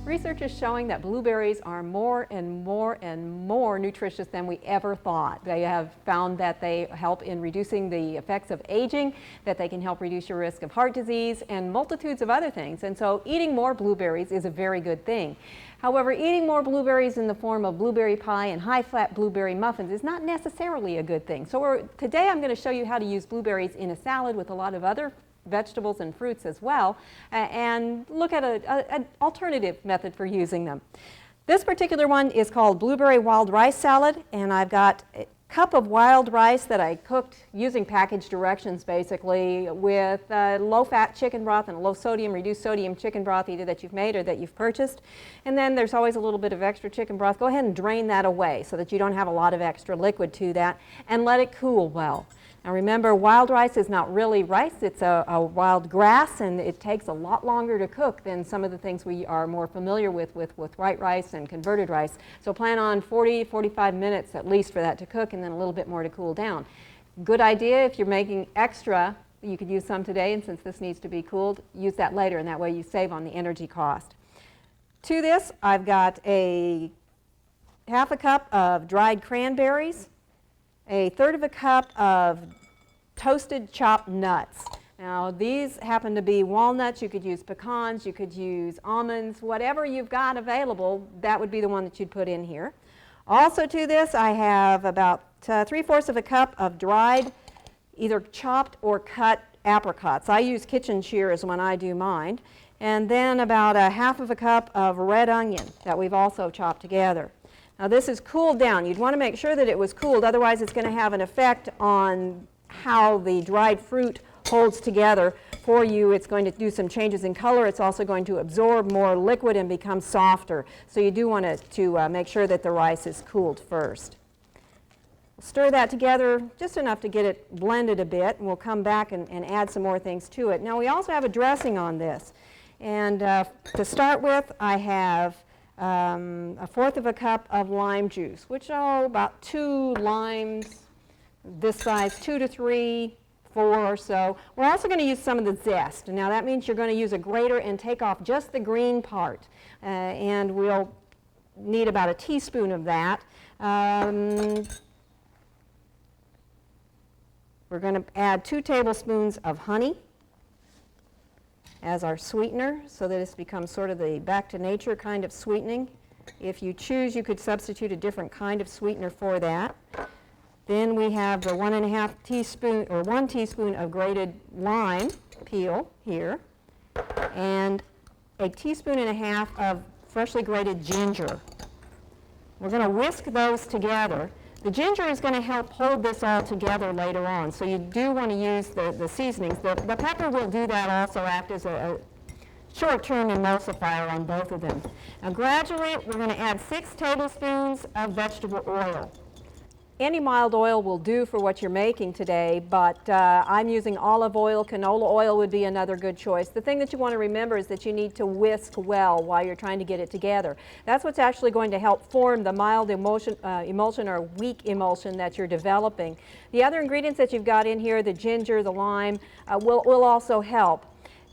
Research is showing that blueberries are more and more and more nutritious than we ever thought. They have found that they help in reducing the effects of aging, that they can help reduce your risk of heart disease, and multitudes of other things. And so eating more blueberries is a very good thing. However, eating more blueberries in the form of blueberry pie and high-fat blueberry muffins is not necessarily a good thing. So today I'm going to show you how to use blueberries in a salad with a lot of other vegetables and fruits as well, and look at an alternative method for using them. This particular one is called blueberry wild rice salad, and I've got a cup of wild rice that I cooked using package directions basically with low-fat chicken broth and low-sodium, reduced sodium chicken broth either that you've made or that you've purchased. And then there's always a little bit of extra chicken broth. Go ahead and drain that away so that you don't have a lot of extra liquid to that, and let it cool well. Now remember, wild rice is not really rice, it's a wild grass, and it takes a lot longer to cook than some of the things we are more familiar with white rice and converted rice. So plan on 40-45 minutes at least for that to cook, and then a little bit more to cool down. Good idea if you're making extra, you could use some today, and since this needs to be cooled, use that later, and that way you save on the energy cost. To this, I've got half a cup of dried cranberries, a third of a cup of toasted chopped nuts. Now these happen to be walnuts, you could use pecans, you could use almonds, whatever you've got available, that would be the one that you'd put in here. Also to this I have about 3/4 of a cup of dried, either chopped or cut apricots. I use kitchen shears when I do mine. And then about a half of a cup of red onion that we've also chopped together. Now this is cooled down. You'd want to make sure that it was cooled, otherwise it's going to have an effect on how the dried fruit holds together for you. It's going to do some changes in color. It's also going to absorb more liquid and become softer. So you do want to make sure that the rice is cooled first. Stir that together just enough to get it blended a bit, and we'll come back and add some more things to it. Now we also have a dressing on this. And to start with, I have 1/4 of a cup of lime juice, which are about 2 limes this size, 2 to 3, 4 or so. We're also going to use some of the zest. Now that means you're going to use a grater and take off just the green part, and we'll need about a teaspoon of that. We're going to add 2 tablespoons of honey as our sweetener, so that it's becomes sort of the back to nature kind of sweetening. If you choose, you could substitute a different kind of sweetener for that. Then we have the 1 teaspoon of grated lime peel here, and a 1.5 teaspoons of freshly grated ginger. We're going to whisk those together. The ginger is going to help hold this all together later on, so you do want to use the seasonings. The pepper will do that, also act as a short-term emulsifier on both of them. Now gradually we're going to add 6 tablespoons of vegetable oil. Any mild oil will do for what you're making today, but I'm using olive oil. Canola oil would be another good choice. The thing that you want to remember is that you need to whisk well while you're trying to get it together. That's what's actually going to help form the mild emulsion or weak emulsion that you're developing. The other ingredients that you've got in here, the ginger, the lime, will also help.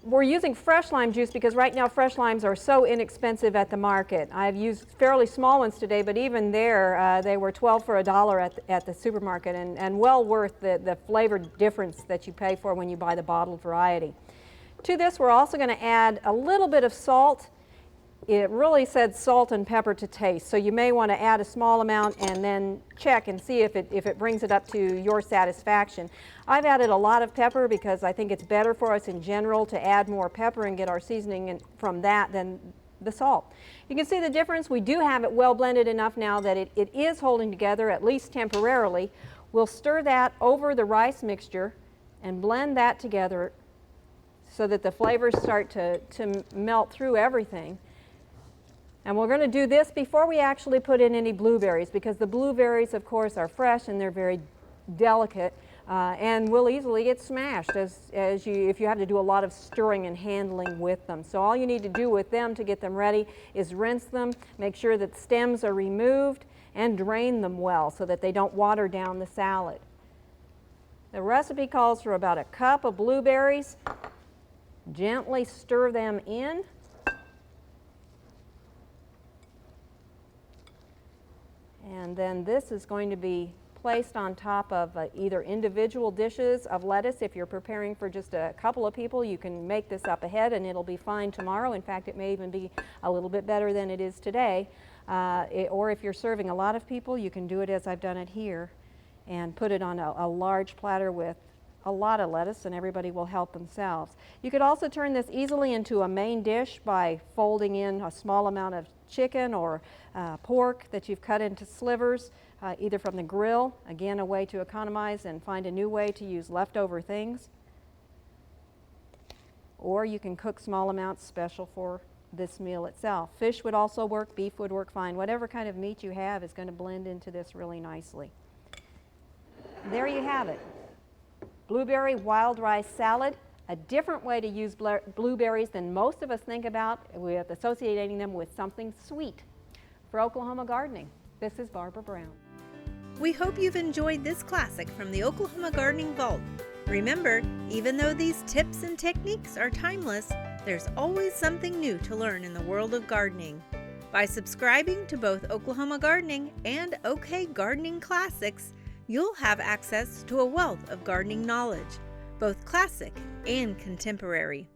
We're using fresh lime juice because right now fresh limes are so inexpensive at the market. I've used fairly small ones today, but even there they were 12 for $1 at the supermarket, and well worth the flavor difference that you pay for when you buy the bottled variety. To this we're also going to add a little bit of salt. It really said salt and pepper to taste, so you may want to add a small amount and then check and see if it brings it up to your satisfaction. I've added a lot of pepper because I think it's better for us in general to add more pepper and get our seasoning from that than the salt. You can see the difference. We do have it well blended enough now that it is holding together, at least temporarily. We'll stir that over the rice mixture and blend that together so that the flavors start to melt through everything. And we're going to do this before we actually put in any blueberries, because the blueberries, of course, are fresh and they're very delicate and will easily get smashed if you have to do a lot of stirring and handling with them. So all you need to do with them to get them ready is rinse them, make sure that stems are removed, and drain them well so that they don't water down the salad. The recipe calls for about a cup of blueberries. Gently stir them in. And then this is going to be placed on top of either individual dishes of lettuce. If you're preparing for just a couple of people, you can make this up ahead and it'll be fine tomorrow. In fact, it may even be a little bit better than it is today. Or if you're serving a lot of people, you can do it as I've done it here and put it on a large platter with a lot of lettuce, and everybody will help themselves. You could also turn this easily into a main dish by folding in a small amount of chicken or pork that you've cut into slivers, either from the grill, again a way to economize and find a new way to use leftover things. Or you can cook small amounts special for this meal itself. Fish would also work, beef would work fine. Whatever kind of meat you have is going to blend into this really nicely. There you have it. Blueberry wild rice salad, a different way to use blueberries than most of us think about, with associating them with something sweet. For Oklahoma Gardening, this is Barbara Brown. We hope you've enjoyed this classic from the Oklahoma Gardening Vault. Remember, even though these tips and techniques are timeless, there's always something new to learn in the world of gardening. By subscribing to both Oklahoma Gardening and OK Gardening Classics, you'll have access to a wealth of gardening knowledge, both classic and contemporary.